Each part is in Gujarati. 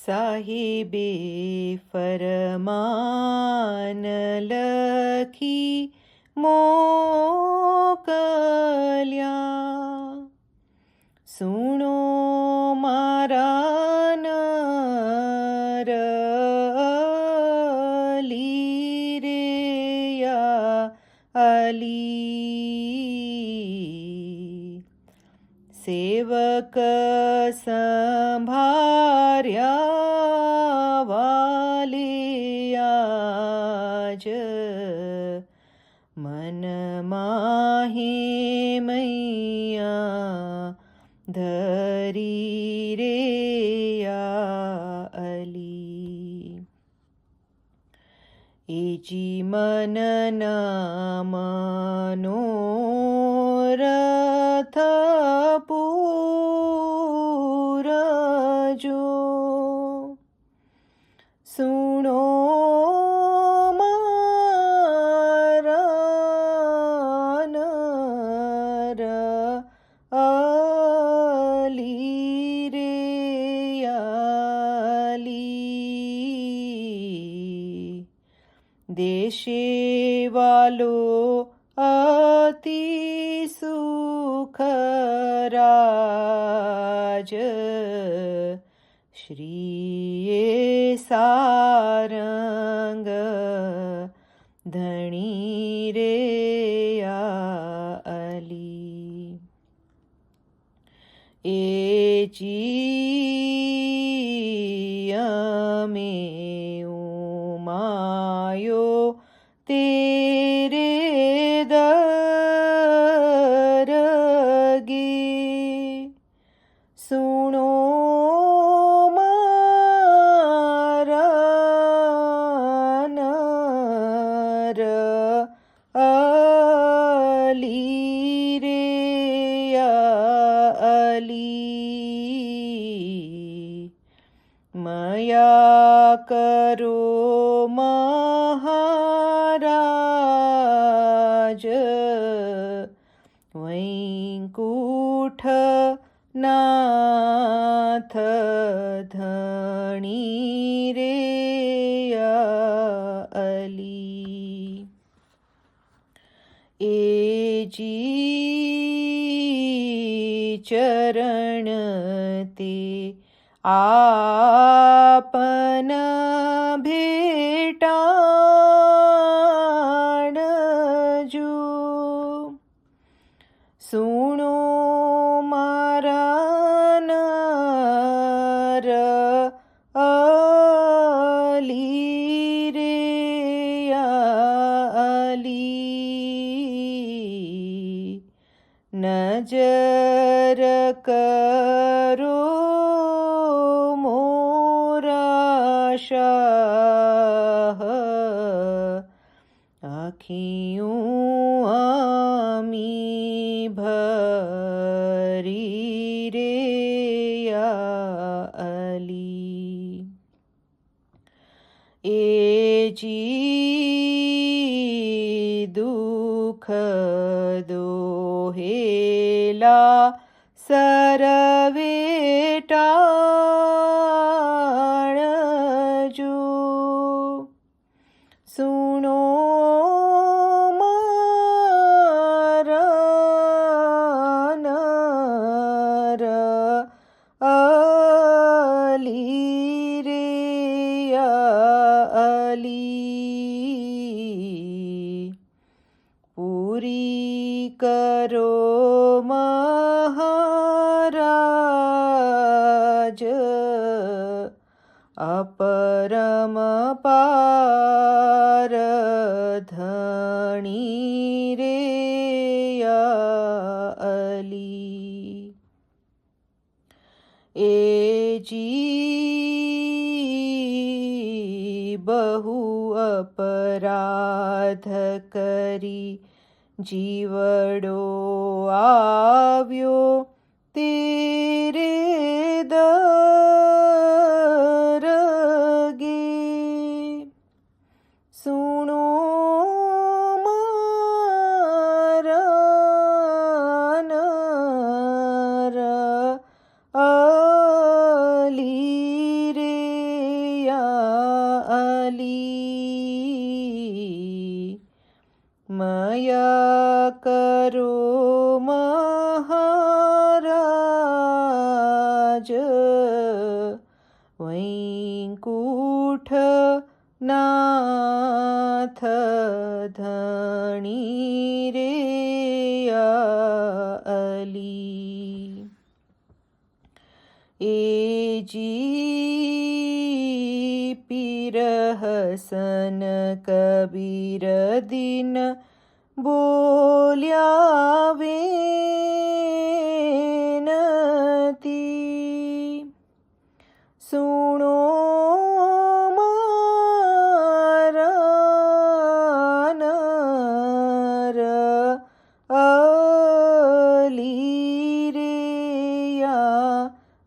સાહિબે ફરમાન લખી મોકલ્યા, સુણો મારા નર અલી રે યા અલી. સેવક સંભાર્યા વાલિયાજ, મનમાં હે મૈયા ધરી રે યા અલી. એજી મનના મનોરથ પૂરજો, સુણો મારા નર અલી રે અલી. દેશે વાલો અતિ સુખરાજ, શ્રીએ સારંગ ધણી રે યા અલી. એજી અમે ઉમાયો તેરે દરગે, સુણો મારા નર અલી રે યા અલી. મયા કરો મહારાજ, વૈકુંઠ નાથ ધણી રે યા અલી. એજી ચરણ તે આપના ભેટાણજો, સુણો મારા નર અલી રે યા અલી. નજર કરો મોરા શાહ, આખિયું આમી ભરી રે યા અલી. એજી દુઃખ દોહેલા સરવે ટાળજો, સુણો મારા નર અલી રે યા અલી. પૂરી કરો મહારાજ, અપરમ પાર ધણી રે યા અલી. એજી બહુ અપરાધ કરી જીવડો આવ્યો તેરે દરગે, સુણો મારા નર અલી રે મયા કરો મહારાજ વૈકુંઠ નાથ ધણી રે અલી એ જી પીર હસન કબીર દિન બોલ્યા વિનતી સુણો મારા નર અલી રે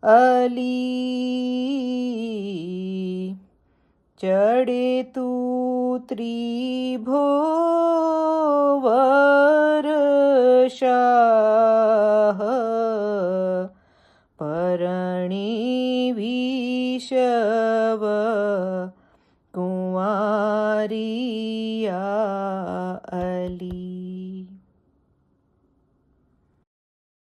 અલી ચડે તું ત્રિભુવન શાહ પરણી વિષવ કુંવારિયા અલી